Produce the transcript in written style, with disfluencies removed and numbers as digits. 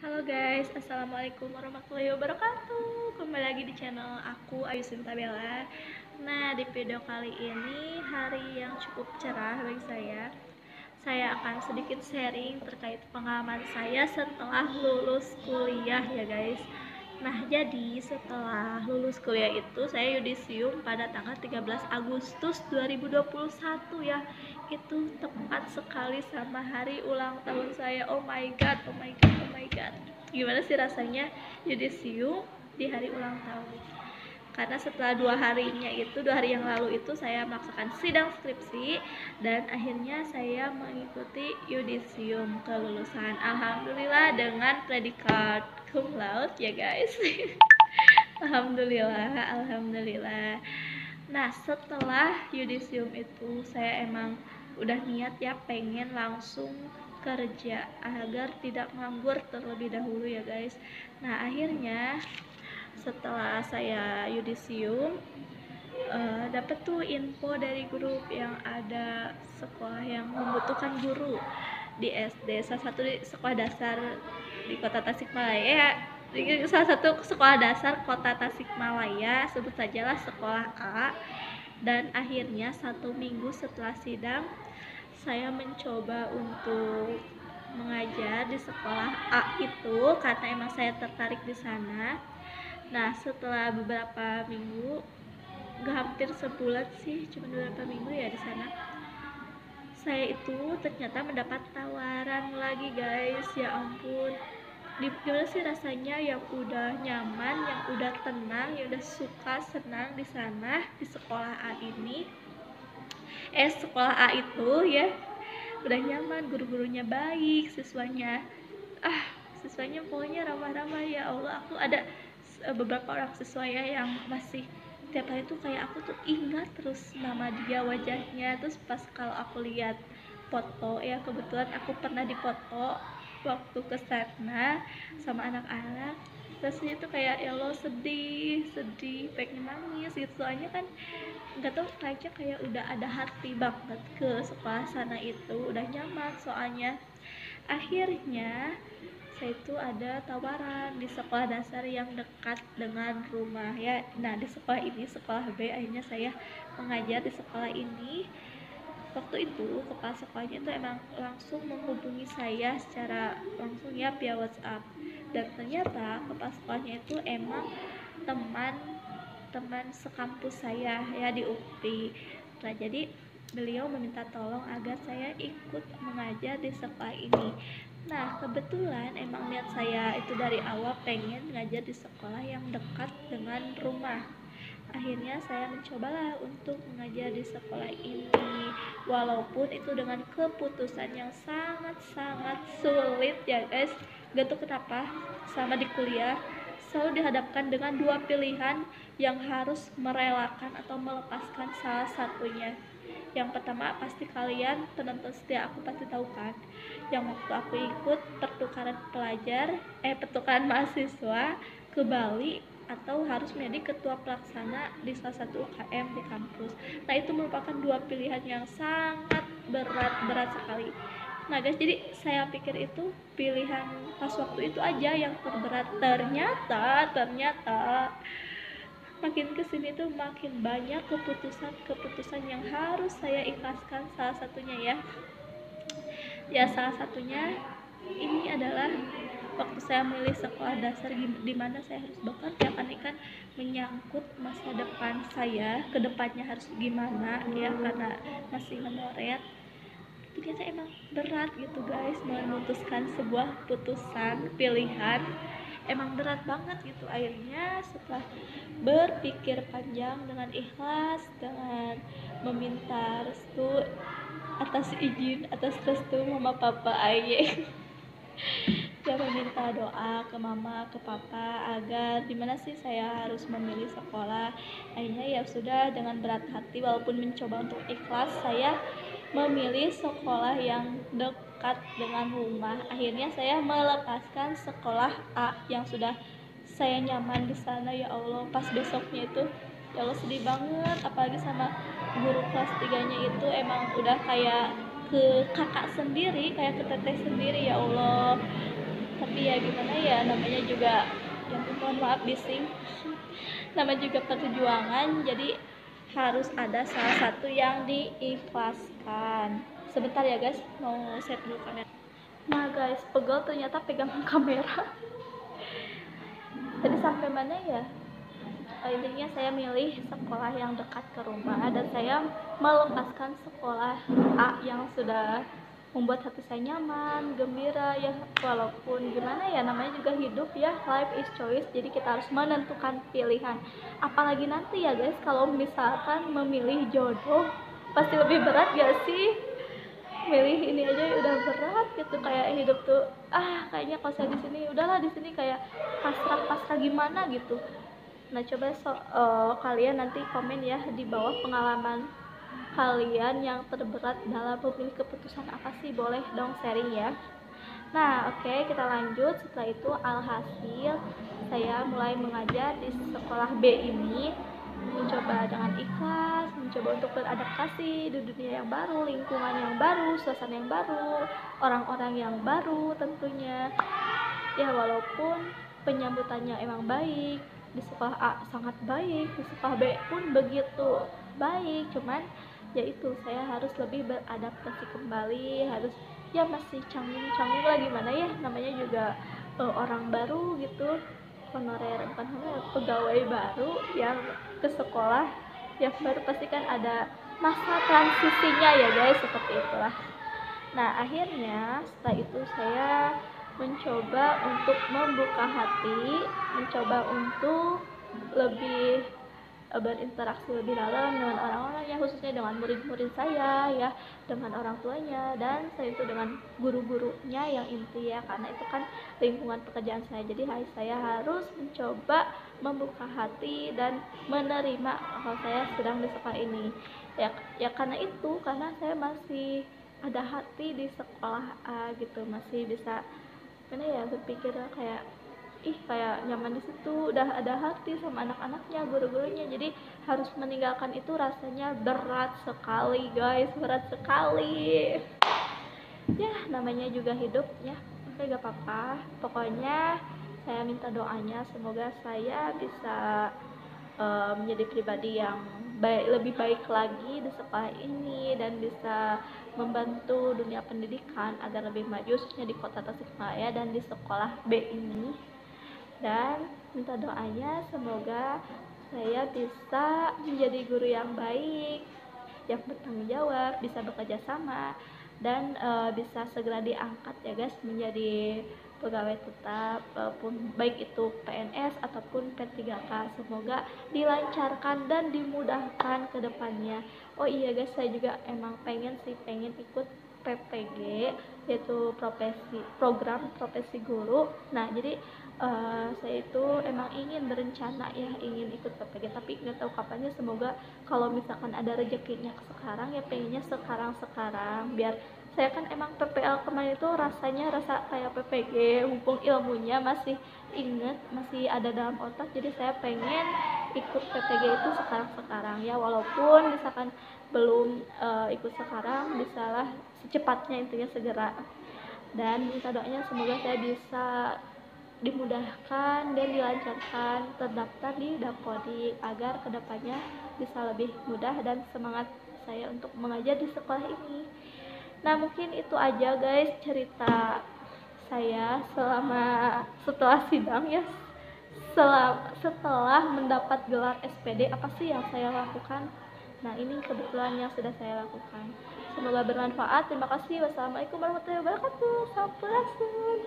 Halo guys, assalamualaikum warahmatullahi wabarakatuh. Kembali lagi di channel aku Ayu Sinta Bella. Nah, di video kali ini hari yang cukup cerah bagi saya. Saya akan sedikit sharing terkait pengalaman saya setelah lulus kuliah ya guys. Nah, jadi setelah lulus kuliah itu saya yudisium pada tanggal 13 Agustus 2021 ya. Itu tepat sekali sama hari ulang tahun saya. Oh my god, oh my god, oh my god. Gimana sih rasanya yudisium di hari ulang tahun? Karena setelah dua hari yang lalu itu saya melaksanakan sidang skripsi dan akhirnya saya mengikuti yudisium kelulusan, alhamdulillah dengan predikat cum laude ya guys. Alhamdulillah, alhamdulillah. Nah, setelah yudisium itu saya emang udah niat ya pengen langsung kerja agar tidak nganggur terlebih dahulu ya guys. Nah, akhirnya setelah saya yudisium dapat tuh info dari grup yang ada sekolah yang membutuhkan guru di SD, salah satu di sekolah dasar di kota Tasikmalaya, di salah satu sekolah dasar kota Tasikmalaya, sebut sajalah sekolah A. Dan akhirnya 1 minggu setelah sidang saya mencoba untuk mengajar di sekolah A itu karena emang saya tertarik di sana. Nah, setelah beberapa minggu, gak hampir sebulan sih, cuma beberapa minggu ya di sana, saya itu ternyata mendapat tawaran lagi guys. Ya ampun, gimana sih rasanya yang udah nyaman, yang udah tenang, yang udah suka senang di sana di sekolah A ini, sekolah A itu ya, udah nyaman, guru-gurunya baik, siswanya pokoknya ramah-ramah. Ya Allah, aku ada beberapa orang siswa ya yang masih tiap hari tuh kayak aku tuh ingat terus nama dia, wajahnya. Terus pas kalau aku lihat foto ya, kebetulan aku pernah dipoto waktu ke sana sama anak-anak, rasanya tuh kayak ya Allah, sedih pengen nangis gitu. Soalnya kan nggak tahu, kayaknya kayak udah ada hati banget ke sekolah sana, itu udah nyaman. Soalnya akhirnya saya itu ada tawaran di sekolah dasar yang dekat dengan rumah ya. Nah, di sekolah ini, sekolah B, akhirnya saya mengajar di sekolah ini. Waktu itu kepala sekolahnya itu emang langsung menghubungi saya secara langsung ya, via WhatsApp. Dan ternyata kepala sekolahnya itu emang teman sekampus saya ya di UPI. Nah, jadi beliau meminta tolong agar saya ikut mengajar di sekolah ini. Nah, kebetulan emang niat saya itu dari awal pengen ngajar di sekolah yang dekat dengan rumah. Akhirnya saya mencobalah untuk mengajar di sekolah ini, walaupun itu dengan keputusan yang sangat-sangat sulit ya guys. Gak tau kenapa sama di kuliah selalu dihadapkan dengan dua pilihan yang harus merelakan atau melepaskan salah satunya. Yang pertama, pasti kalian penonton setia aku pasti tahu kan, yang waktu aku ikut pertukaran mahasiswa ke Bali, atau harus menjadi ketua pelaksana di salah satu UKM di kampus. Nah, itu merupakan dua pilihan yang sangat berat sekali. Nah guys, jadi saya pikir itu pilihan pas waktu itu aja yang terberat. Ternyata makin kesini tuh makin banyak keputusan yang harus saya ikhlaskan. Salah satunya salah satunya ini adalah waktu saya milih sekolah dasar di mana saya harus bekerja, karena kan menyangkut masa depan saya, kedepannya harus gimana ya, karena masih memoret. Ternyata emang berat gitu guys, memutuskan sebuah putusan pilihan emang berat banget gitu. Akhirnya setelah berpikir panjang dengan ikhlas, dengan meminta restu atas restu mama papa aye saya meminta doa ke mama, ke papa, agar dimana sih saya harus memilih sekolah. Akhirnya ya sudah, dengan berat hati walaupun mencoba untuk ikhlas, saya memilih sekolah yang dekat dengan rumah. Akhirnya saya melepaskan sekolah A yang sudah saya nyaman di sana. Ya Allah, pas besoknya itu ya Allah sedih banget, apalagi sama guru kelas 3-nya itu emang udah kayak ke kakak sendiri, kayak ke teteh sendiri. Ya Allah, Tapi ya gimana ya, namanya juga, ya mohon maaf bising, namanya juga perjuangan, jadi harus ada salah satu yang diikhlaskan. Sebentar ya guys, mau set dulu kamera. Nah guys, pegel ternyata pegang kamera. Tadi sampai mana ya? Intinya saya milih sekolah yang dekat ke rumah, dan saya melepaskan sekolah A yang sudah membuat hati saya nyaman, gembira ya, walaupun gimana ya, namanya juga hidup ya, life is choice, jadi kita harus menentukan pilihan. Apalagi nanti ya guys, kalau misalkan memilih jodoh, pasti lebih berat gak sih? Milih ini aja udah berat gitu, kayak hidup tuh kayaknya kalau saya di sini udahlah, di sini kayak pasrah gimana gitu. Nah coba kalian nanti komen ya di bawah pengalaman kalian yang terberat dalam memilih keputusan apa sih, boleh dong sharing ya. Nah oke, kita lanjut. Setelah itu alhasil saya mulai mengajar di sekolah B ini, mencoba dengan ikhlas, mencoba untuk beradaptasi di dunia yang baru, lingkungan yang baru, suasana yang baru, orang-orang yang baru tentunya. Ya walaupun penyambutannya emang baik, di sekolah A sangat baik, di sekolah B pun begitu baik, cuman ya itu, saya harus lebih beradaptasi kembali, harus ya masih canggung lah, gimana ya, namanya juga orang baru gitu, honorer bukan honorer, pegawai baru yang ke sekolah yang baru, pasti kan ada masa transisinya ya guys, seperti itulah. Nah akhirnya setelah itu saya mencoba untuk membuka hati, mencoba untuk lebih berinteraksi lebih dalam dengan orang-orang ya, khususnya dengan murid-murid saya ya, dengan orang tuanya, dan saya itu dengan guru-gurunya yang inti ya, karena itu kan lingkungan pekerjaan saya. Jadi saya harus mencoba membuka hati dan menerima kalau saya sedang di sekolah ini ya, karena itu, karena saya masih ada hati di sekolah A gitu, masih bisa mana ya, berpikir kayak kayak nyaman di situ, udah ada hati sama anak-anaknya, guru-gurunya, jadi harus meninggalkan itu rasanya berat sekali guys, berat sekali ya, namanya juga hidup ya. Oke, gak apa-apa, pokoknya saya minta doanya semoga saya bisa menjadi pribadi yang lebih baik lagi di sekolah ini, dan bisa membantu dunia pendidikan agar lebih maju, khususnya di kota Tasikmalaya dan di sekolah B ini. Dan minta doanya semoga saya bisa menjadi guru yang baik, yang bertanggung jawab, bisa bekerja sama, dan bisa segera diangkat ya guys menjadi pegawai tetap, walaupun baik itu PNS ataupun P3K. Semoga dilancarkan dan dimudahkan ke depannya. Oh iya guys, saya juga emang pengen ikut PPG, yaitu program profesi guru. Nah jadi saya itu emang ingin berencana ya, ingin ikut PPG, tapi nggak tahu kapannya. Semoga kalau misalkan ada rezekinya sekarang ya, pengennya sekarang biar saya kan emang PPL kemarin itu rasanya rasa kayak PPG, mumpung ilmunya masih inget, masih ada dalam otak, jadi saya pengen ikut PPG itu sekarang ya, walaupun misalkan belum ikut sekarang, bisalah secepatnya, intinya segera. Dan minta doanya semoga saya bisa dimudahkan dan dilancarkan terdaftar di Dapodik, agar kedepannya bisa lebih mudah dan semangat saya untuk mengajar di sekolah ini. Nah mungkin itu aja guys cerita saya setelah sidang ya, setelah mendapat gelar SPD, apa sih yang saya lakukan. Nah ini kebetulan yang sudah saya lakukan, semoga bermanfaat. Terima kasih, wassalamualaikum warahmatullahi wabarakatuh, sampurasun.